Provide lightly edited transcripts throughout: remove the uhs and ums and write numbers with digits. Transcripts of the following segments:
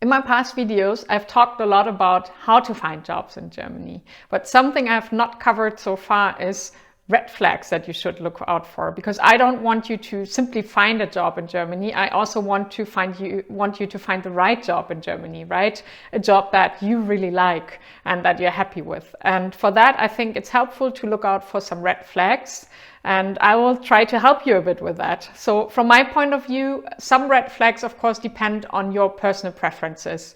my past videos, I've talked a lot about how to find jobs in Germany, but something I've not covered so far is red flags that you should look out for, because I don't want you to simply find a job in Germany. I also want you to find the right job in Germany, right? A job that you really like and that you're happy with. And for that, I think it's helpful to look out for some red flags. And I will try to help you a bit with that. So from my point of view, some red flags, of course, depend on your personal preferences.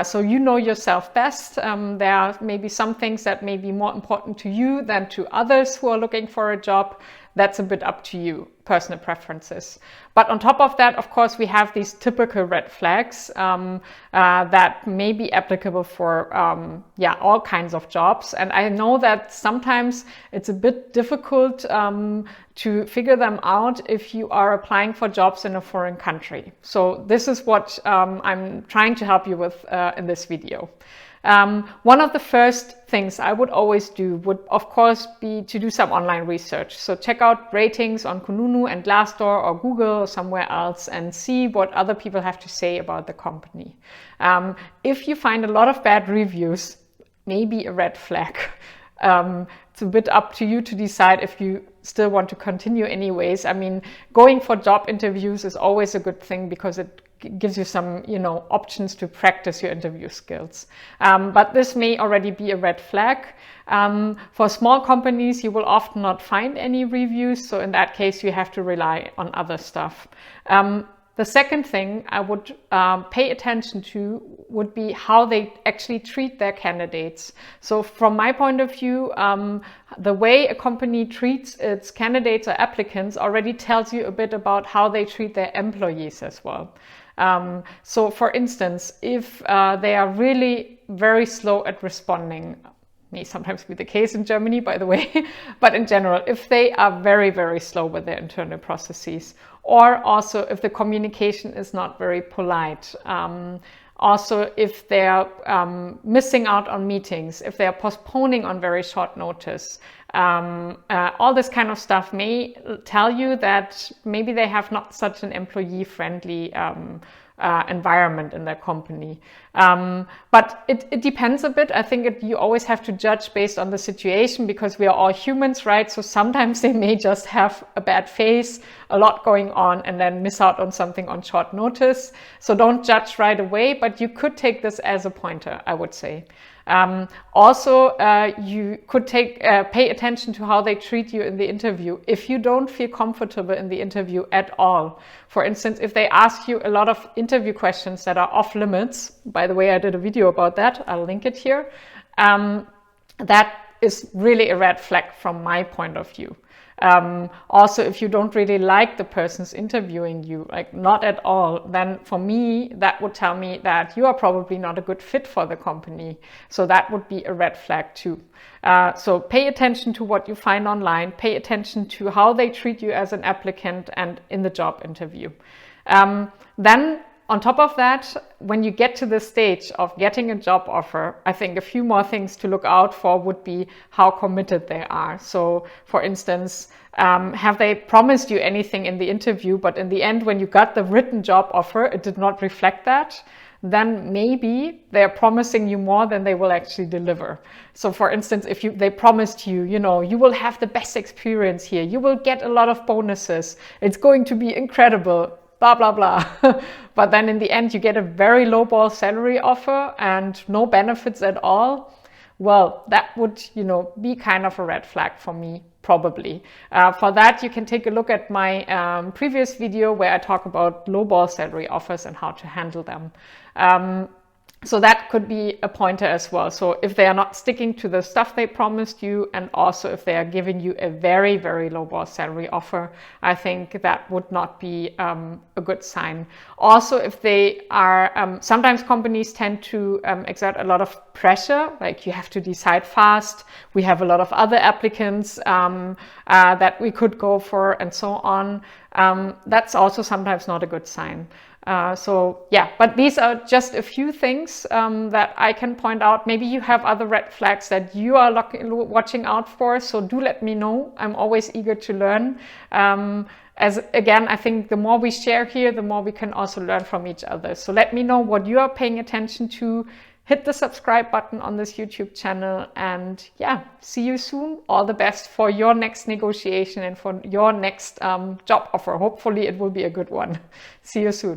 So you know yourself best. There are maybe some things that may be more important to you than to others who are looking for a job. That's a bit up to you, personal preferences. But on top of that, of course, we have these typical red flags that may be applicable for all kinds of jobs. And I know that sometimes it's a bit difficult to figure them out if you are applying for jobs in a foreign country. So this is what I'm trying to help you with in this video. One of the first things I would always do would, of course, be to do some online research. So check out ratings on Kununu and Glassdoor or Google or somewhere else and see what other people have to say about the company. If you find a lot of bad reviews, maybe a red flag. It's a bit up to you to decide if you still want to continue anyways. I mean, going for job interviews is always a good thing because it gives you some, options to practice your interview skills. But this may already be a red flag. For small companies, you will often not find any reviews. So in that case, you have to rely on other stuff. The second thing I would pay attention to would be how they actually treat their candidates. So from my point of view, the way a company treats its candidates or applicants already tells you a bit about how they treat their employees as well. So for instance, if they are really very slow at responding, may sometimes be the case in Germany, by the way, but in general, if they are very, very slow with their internal processes, or also if the communication is not very polite, also if they're missing out on meetings, if they're postponing on very short notice, all this kind of stuff may tell you that maybe they have not such an employee-friendly environment in their company. But it depends a bit. I think you always have to judge based on the situation because we are all humans, right? So sometimes they may just have a bad phase, a lot going on, and then miss out on something on short notice. So don't judge right away, but you could take this as a pointer, I would say. Also, you could pay attention to how they treat you in the interview. If you don't feel comfortable in the interview at all, for instance, if they ask you a lot of interview questions that are off limits, by the way, I did a video about that, I'll link it here, that is really a red flag from my point of view. Also, if you don't really like the person's interviewing you, like not at all, then for me, that would tell me that you are probably not a good fit for the company. So that would be a red flag too. So pay attention to what you find online, pay attention to how they treat you as an applicant and in the job interview. Then on top of that, when you get to the stage of getting a job offer, I think a few more things to look out for would be how committed they are. So, for instance, have they promised you anything in the interview, but in the end, when you got the written job offer, it did not reflect that? Then maybe they're promising you more than they will actually deliver. So for instance, if they promised you, you will have the best experience here, you will get a lot of bonuses, it's going to be incredible, blah, blah, blah. But then in the end, you get a very lowball salary offer and no benefits at all. Well, that would, be kind of a red flag for me, probably. For that, you can take a look at my previous video where I talk about lowball salary offers and how to handle them. So that could be a pointer as well. So if they are not sticking to the stuff they promised you, and also if they are giving you a very, very lowball salary offer, I think that would not be a good sign. Also, if they are, sometimes companies tend to exert a lot of pressure, like you have to decide fast, we have a lot of other applicants that we could go for, and so on. That's also sometimes not a good sign. But these are just a few things that I can point out. Maybe you have other red flags that you are watching out for, so do let me know. I'm always eager to learn. as again, I think the more we share here, the more we can also learn from each other. So let me know what you are paying attention to. Hit the subscribe button on this YouTube channel, and yeah, see you soon. All the best for your next negotiation and for your next job offer. Hopefully it will be a good one. See you soon.